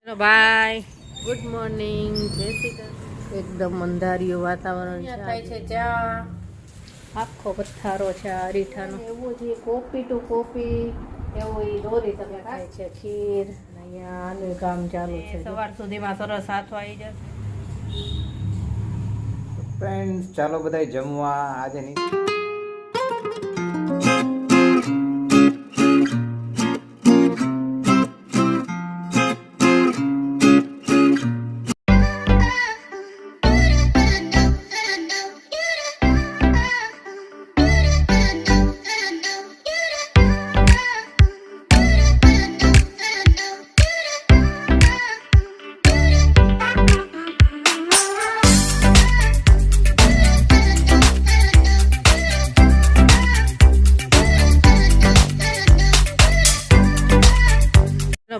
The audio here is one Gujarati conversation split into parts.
હેલો ભાઈ, ગુડ મોર્નિંગ. જય શ્રી કૃષ્ણ. એકદમ અંધારિયું વાતાવરણ થાય છે. ચા આખો પથ્થારો છે આ અરીઠાનો, એવું છે. કોફી ટુ કોફી એવું એ દોરી તમે ખાય છે. ખીર અહીંયા આનું કામ ચાલુ છે. સવાર સુધીમાં સરસ હાથો આવી જશે. ફ્રેન્ડ્સ, ચાલો બધાય જમવા. આજે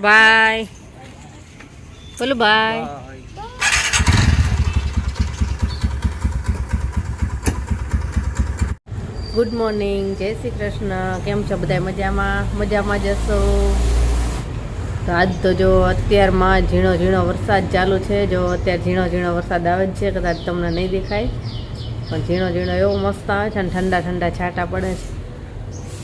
બાય બોલો બાય. ગુડ મોર્નિંગ, જય શ્રી કૃષ્ણ. કેમ છો બધા? મજામાં જશો. તો આજ તો જો અત્યારમાં ઝીણો ઝીણો વરસાદ ચાલુ છે. જો અત્યારે ઝીણો ઝીણો વરસાદ આવે જ છે. કદાચ તમને નહીં દેખાય પણ ઝીણો ઝીણો એવો મસ્ત આવે છે અને ઠંડા ઠંડા છાંટા પડે છે.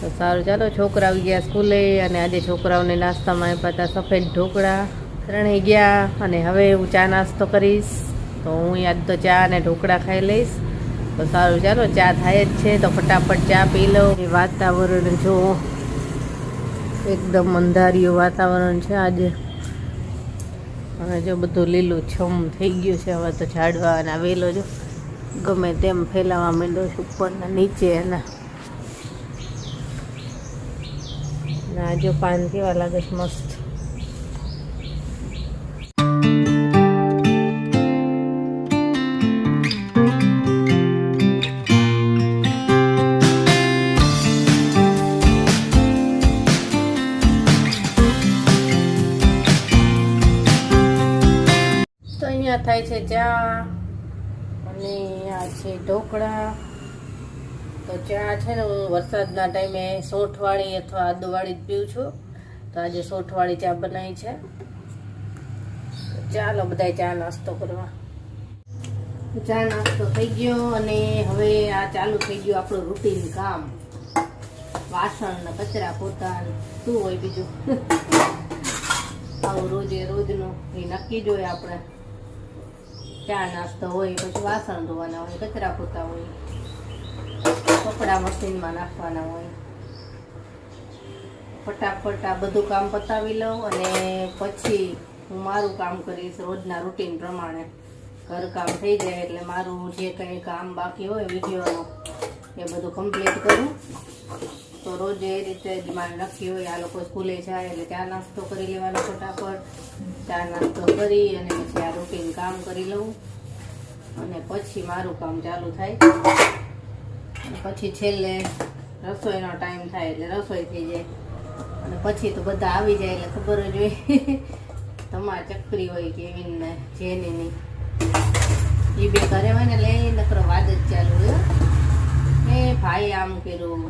તો સારું, ચાલો. છોકરા આવી ગયા સ્કૂલે અને આજે છોકરાઓને નાસ્તામાં આપ્યા હતા સફેદ ઢોકળા. ત્રણેય ગયા અને હવે હું ચા નાસ્તો કરીશ. તો હું આજ તો ચા અને ઢોકળા ખાઈ લઈશ. તો સારું, ચાલો. ચા થાય જ છે તો ફટાફટ ચા પી લો. વાતાવરણ જો એકદમ અંધારિયું વાતાવરણ છે આજે. અને જો બધું લીલું છમ થઈ ગયું છે. હવે તો ઝાડવા અને વેલો જો ગમે તેમ ફેલાવા માંડ્યો છે ઉપરના નીચે. એના ના જો પાન કેવા લાગે છે, મસ્ત. તો અહીંયા થાય છે ચા અને આ છે ઢોકળા. તો ચા છે ને હું વરસાદના ટાઈમે સોંઠવાળી અથવા આદુવાળી જ પીઉં છું. તો આજે સોંઠવાળી ચા બનાવી છે. ચાલો બધા ચા નાસ્તો કરવા. ચા નાસ્તો થઈ ગયો અને હવે આ ચાલુ થઈ ગયું આપણું રૂટીન કામ. વાસણ ને કચરા પોતા શું હોય બીજું. આવું રોજે રોજનું એ નક્કી જ હોય. આપણે ચા નાસ્તો હોય, પછી વાસણ ધોવાના હોય, કચરા પોતા હોય, કપડા મશીનમાં નાખવાના હોય. ફટાફટ આ બધું કામ પતાવી લઉં અને પછી હું મારું કામ કરીશ રોજના રૂટીન પ્રમાણે. ઘરકામ થઈ જાય એટલે મારું જે કંઈ કામ બાકી હોય વિડીયોનું એ બધું કમ્પ્લીટ કરું. તો રોજ એ રીતે જ મારે નક્કી હોય. આ લોકો સ્કૂલે જાય એટલે ચા નાસ્તો કરી લેવાનો ફટાફટ. ચા નાસ્તો કરી અને પછી આ રૂટીન કામ કરી લઉં અને પછી મારું કામ ચાલુ થાય. પછી છેલ્લે રસોઈનો ટાઈમ થાય એટલે રસોઈ થઈ જાય. અને પછી તો બધા આવી જાય એટલે ખબર જ હોય તમારે ચકરી હોય કેવીન ને જેની નહીં. એ બે ઘરે હોય ને લઈ નકરો વાત જ ચાલુ હોય. એ ભાઈ આમ કર્યું,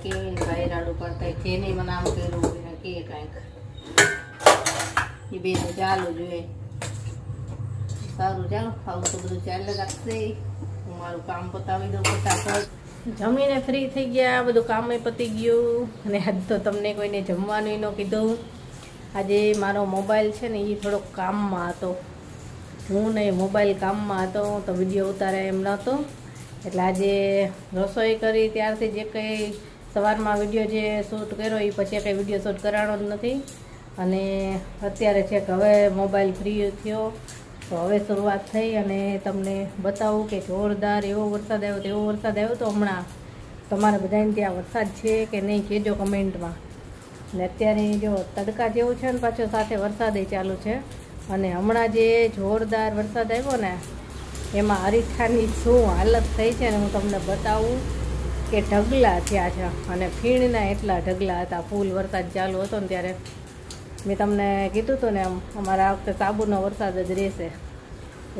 કેવીન ભાઈ રાડું કરતા, જેની મને આમ કર્યું એને કે કાંઈક. એ બે તો ચાલુ જ હોય. સારું, ચાલો. આવું તો બધું ચાલે રાખશે. હું મારું કામ પતાવી દઉં ફટાફટ. જમીને ફ્રી થઈ ગયા, બધું કામ પતી ગયું. અને આજ તો તમને કોઈને જમવાનું ન કીધું. આજે મારો મોબાઈલ છે ને એ થોડોક કામમાં હતો. હું નહીં, મોબાઈલ કામમાં હતો તો વિડીયો ઉતારે એમ નહોતો. એટલે આજે રસોઈ કરી ત્યારથી જે કંઈ સવારમાં વિડીયો જે શૂટ કર્યો એ પછી કંઈ વિડીયો શૂટ કરાવવાનો જ નથી. અને અત્યારે છે કે હવે મોબાઈલ ફ્રી થયો તો હવે શરૂઆત થઈ અને તમને બતાવું કે જોરદાર એવો વરસાદ આવ્યો. તો એવો વરસાદ આવ્યો તો હમણાં તમારે બધાને ત્યાં વરસાદ છે કે નહીં કહેજો કમેન્ટમાં. અને અત્યારે જો તડકા જેવું છે ને પાછો સાથે વરસાદ ચાલુ છે. અને હમણાં જે જોરદાર વરસાદ આવ્યો ને એમાં અરીઠાની શું હાલત થઈ છે ને હું તમને બતાવું કે ઢગલા થયા છે. અને ફીણના એટલા ઢગલા હતા. ફૂલ વરસાદ ચાલુ હતો ને ત્યારે મેં તમને કીધું હતું ને અમારા આ વખતે સાબુનો વરસાદ જ રહેશે.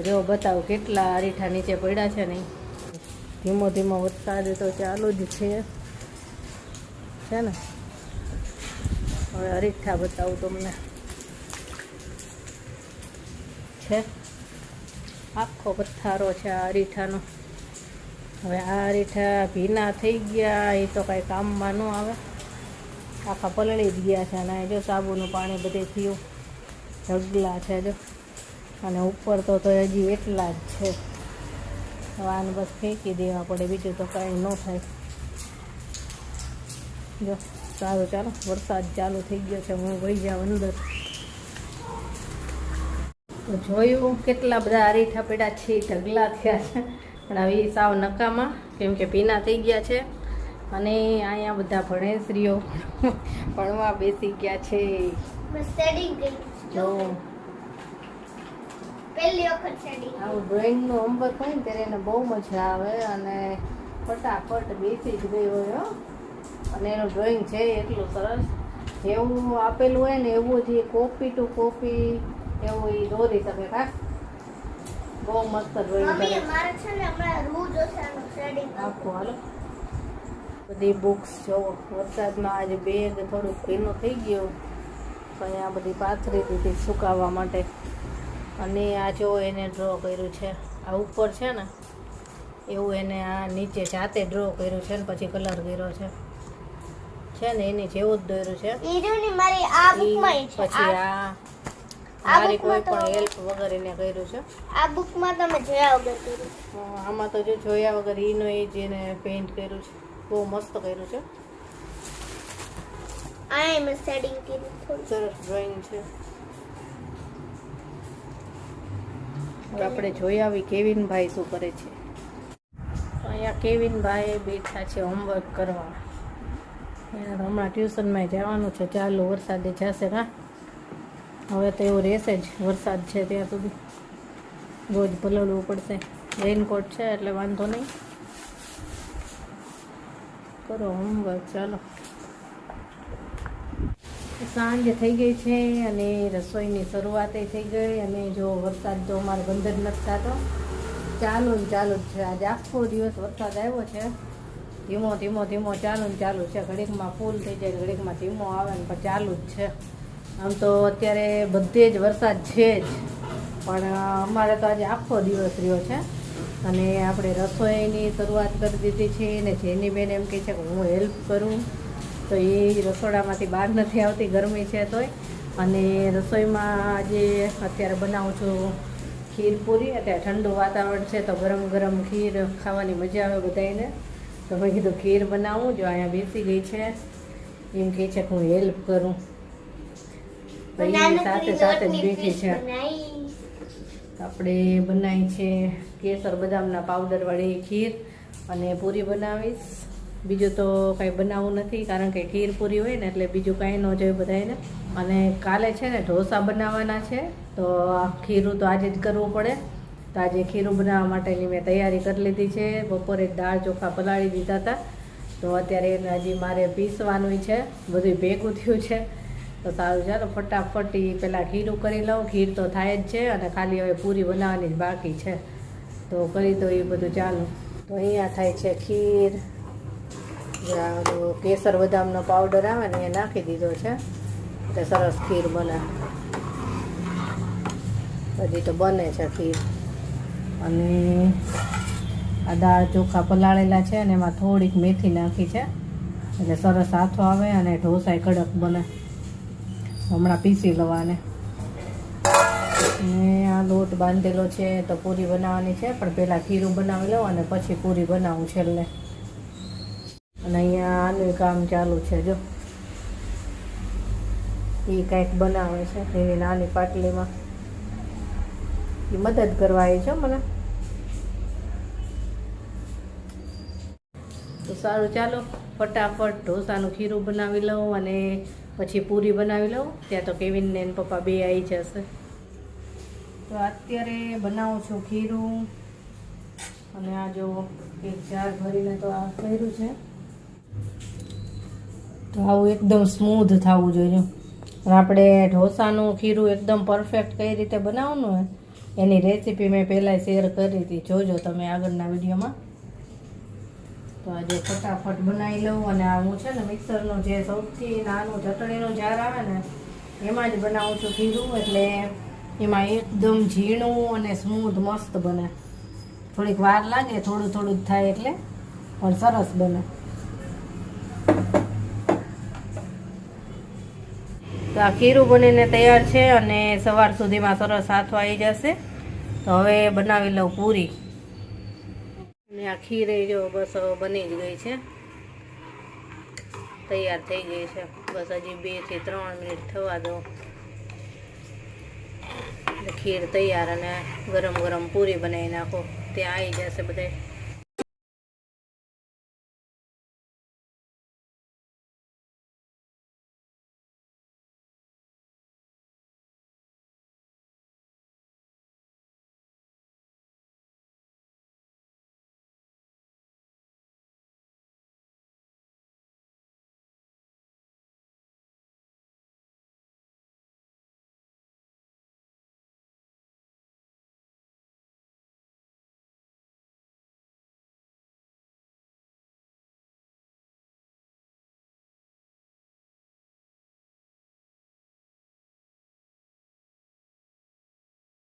જો બતાવું કેટલા અરીઠા નીચે પડ્યા છે ને. ધીમો ધીમો વરસાદ તો ચાલુ જ છે ને. હવે અરીઠા બતાવું તમને. છે, આખો પથ્થારો છે આ અરીઠાનો. હવે આ અરીઠા ભીના થઈ ગયા એ તો કાંઈ કામમાં ન આવે, આખા પલળી જ ગયા છે. અને જો સાબુનું પાણી બધે થયું, ઢગલા છે જો, અને ઉપર તો હજી એટલા જ છે. હવે આને બસ ફેંકી દેવા પડે, બીજું તો કાંઈ ન થાય. જો સારું, ચાલો વરસાદ ચાલુ થઈ ગયો છે, હું વહી જાઉં અંદર. તો જોયું કેટલા બધા અરીઠા પડ્યા છે, ઢગલા થયા છે, પણ હવે સાવ નકામાં, કેમ કે ભીના થઈ ગયા છે. અને અહીંયા બધા ભણેશ્રીઓ ભણવા બેસી ગયા છે. જો આવું ડ્રોઈંગનું હોમવર્ક હોય ને ત્યારે એને બહુ મજા આવે, અને ફટાફટ બેસી જ ગઈ હોય. અને એનું ડ્રોઈંગ છે એટલું સરસ, જેવું આપેલું હોય ને એવું જ કોપી ટુ કોપી એવું એ દોરી શકે. કા બહુ મસ્ત ડ્રોઈંગ કરે. આખું હાલો બધી બુક્સ જો, વરસાદમાં આજે બેગ થોડુંક ભીનું થઈ ગયું, તો અહીંયા બધી પાથરી દીધી સુકાવવા માટે. અને આ જો એને ડ્રો કર્યું છે, આ ઉપર છે ને એવું એને આ નીચે જાતે ડ્રો કર્યું છે ને પછી કલર કર્યો છે ને એની જેવું જ દોર્યું છે. પછી મારી કોઈ પણ હેલ્પ વગર એને કર્યું છે. આ બુકમાં તમે જોયા વગર કર્યું. આમાં તો જો જોયા વગર ઈનો એ જ એને પેઇન્ટ કર્યું છે, બહુ મસ્ત કર્યું છે. આ એમ શેડિંગ કર્યું, થોડું સરસ ડ્રોઈંગ છે. હવે આપણે જોઈ આવી કેવિનભાઈ શું કરે છે. અહીંયા કેવિનભાઈ બેઠા છે હોમવર્ક કરવા. એને હમણાં ટ્યુશનમાં જવાનું છે, ચાલુ વરસાદે જશે. હા હવે તો એવું રહેશે જ, વરસાદ છે ત્યાં સુધી રોજ પલળવું પડશે. રેઇનકોટ છે એટલે વાંધો નહીં. કરો હોમવર્ક. ચાલો સાંજ થઈ ગઈ છે અને રસોઈની શરૂઆત થઈ ગઈ. અને જો વરસાદ તો અમારે બંધ જ નથી થતો, ચાલુ જ છે. આજે આખો દિવસ વરસાદ આવ્યો છે, ધીમો ધીમો ધીમો ચાલુ છે. ઘડીકમાં ફૂલ થઈ જાય, ઘડીકમાં ધીમો આવે ને પણ ચાલુ જ છે. આમ તો અત્યારે બધે જ વરસાદ છે જ, પણ અમારે તો આજે આખો દિવસ રહ્યો છે. અને આપણે રસોઈની શરૂઆત કરી દીધી છે, ને જેની બેન એમ કહે છે કે હું હેલ્પ કરું, તો એ રસોડામાંથી બહાર નથી આવતી, ગરમી છે તોય. અને રસોઈમાં આજે અત્યારે બનાવું છું ખીર પૂરી. અત્યારે ઠંડુ વાતાવરણ છે તો ગરમ ગરમ ખીર ખાવાની મજા આવે બધાને, તો મેં કીધું ખીર બનાવું. જો અહીંયા બેસી ગઈ છે, એમ કહે છે કે હું હેલ્પ કરું, તો એ સાથે સાથે જ બેઠી છે. આપણે બનાવી છે કેસર બદામના પાવડરવાળી ખીર, અને પૂરી બનાવીશ. બીજું તો કાંઈ બનાવવું નથી, કારણ કે ખીર પૂરી હોય ને એટલે બીજું કાંઈ ન જોઈએ બધાને. અને કાલે છે ને ઢોસા બનાવવાના છે, તો ખીરું તો આજે જ કરવું પડે. તો આજે ખીરું બનાવવા માટેની મેં તૈયારી કરી લીધી છે. બપોરે દાળ ચોખા પલાળી દીધા હતા, તો અત્યારે એને હજી મારે પીસવાનું છે, બધું ભેગું થયું છે. તો સારું, ચાલો ફટાફટ પહેલાં ખીરું કરી લઉં. ખીર તો થાય જ છે, અને ખાલી હવે પૂરી બનાવવાની જ બાકી છે, તો કરી દો એ બધું. ચાલો, તો અહીંયા થાય છે ખીર. કેસર બદામનો પાવડર આવે ને એ નાખી દીધો છે, એટલે સરસ ખીર બને. હજી તો બને છે ખીર. અને આ દાળ ચોખા પલાળેલા છે, અને એમાં થોડીક મેથી નાખી છે, એટલે સરસ આથો આવે અને ઢોસા કડક બને. હમણાં પીસી લવાને. અને આ લોટ બાંધેલો છે, તો પૂરી બનાવવાની છે, પણ પહેલાં ખીરું બનાવી લઉં અને પછી પૂરી બનાવું છેલ્લે. અને અહીંયા આનું કામ ચાલુ છે, જો એ કંઈક બનાવે છે એની નાની પાટલીમાં, એ મદદ કરવા આવી છે મને. તો સારું, ચાલો ફટાફટ ઢોસાનું ખીરું બનાવી લઉં અને પછી પૂરી બનાવી લઉં. ત્યાં તો કેવિન ને પપ્પા બે આવી જશે. તો અત્યારે બનાવું છું ખીરું. અને આ જો એક જાર ભરીને તો આ કર્યું છે, તો આવું એકદમ સ્મૂધ થવું જોઈએ. આપણે ઢોસાનું ખીરું એકદમ પરફેક્ટ કઈ રીતે બનાવવાનું હોય એની રેસીપી મેં પહેલાં શેર કરી હતી, જોજો તમે આગળના વિડીયોમાં. તો આજે ફટાફટ બનાવી લઉં. અને આ હું છે ને મિક્સરનું જે સૌથી નાનું ચટણીનું જાર આવે ને એમાં જ બનાવું છું ખીરું, એટલે એમાં એકદમ ઝીણું અને સ્મૂથ મસ્ત બને. થોડીક વાર લાગે, થોડું થોડું જ થાય એટલે, પણ સરસ બને. તો આ ખીરું બનીને તૈયાર છે અને સવાર સુધીમાં સરસ હાથો આવી જશે. તો હવે બનાવી લઉં પૂરી. અને આ ખીરે જો બસ હવે બની જ ગઈ છે, તૈયાર થઈ ગઈ છે. બસ હજી 2 થી 3 મિનિટ થવા દો એટલે ખીર તૈયાર અને ગરમ ગરમ પૂરી બનાવી નાખો, ત્યાં આવી જશે બધે.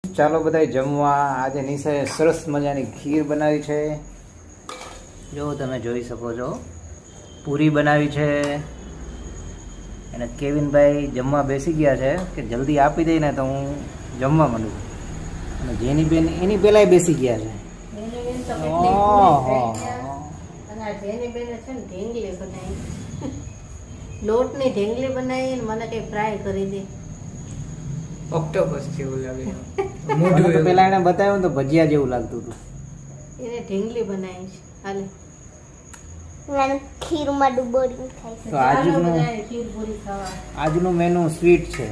ચાલો બધા જમવા. આજે નિશાએ સરસ મજાની ખીર બનાવી છે, જો તમે જોઈ શકો છો. પૂરી બનાવી છે અને કેવિનભાઈ જમવા બેસી ગયા છે કે જલ્દી આપી દઈ ને તો હું જમવા માંડું. અને જેની બેન એની પહેલાંય બેસી ગયા છે. લોટની ઢેંગલી બનાવી મને કઈ ફ્રાય કરી દે. ઓક્ટોપસ જેવું લાગે. મને તો પેલા એને બતાવ્યું તો ભજીયા જેવું લાગતું હતું. એને ઢેંગલી બનાવી છે. હાલે મને ખીરમાં ડુબોરી થાય છે. તો આજનું ખીર પૂરી ખાવા. આજનું મેનુ સ્વીટ છે,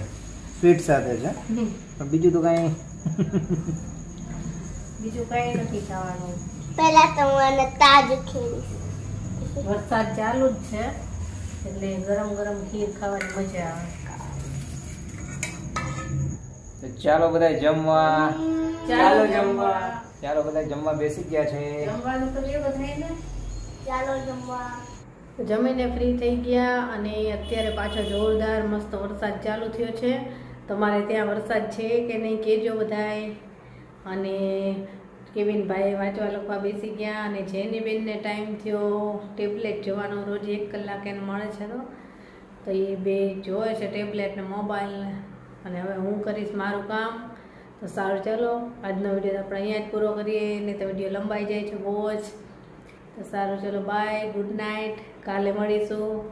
સ્વીટ સાથે છે, પણ બીજું તો કાંઈ બીજું કઈ નથી ખાવાનું. પહેલા તો હું આને તાજ ખેડીશ. વરસાદ ચાલુ જ છે એટલે ગરમ ગરમ ખીર ખાવાની મજા આવે. તો ચાલો બધા જમવા. ચાલો જમવા. ચાલો બધા જમવા બેસી ગયા છે. જમવાનું તો એવું થાય ને. ચાલો જમવા. જમીને ફ્રી થઈ ગયા અને અત્યારે પાછો જોરદાર મસ્ત વરસાદ ચાલુ થયો છે. તમારે ત્યાં વરસાદ છે કે નહીં કહેજો બધાય. અને કેવિનભાઈ વાંચવા લખવા બેસી ગયા અને જેની બેનને ટાઈમ થયો ટેબ્લેટ જોવાનો, રોજ 1 કલાક એને મળે છે. તો એ બે જોવે છે ટેબ્લેટ ને મોબાઈલ. અને હવે હું કરીશ મારું કામ. તો સારું, ચાલો આજનો વિડીયો આપણે અહીંયા જ પૂરો કરીએ, નહીં તો વિડીયો લંબાઈ જાય છે બહુ જ. તો સારું, ચલો બાય, ગુડ નાઇટ, કાલે મળીશું.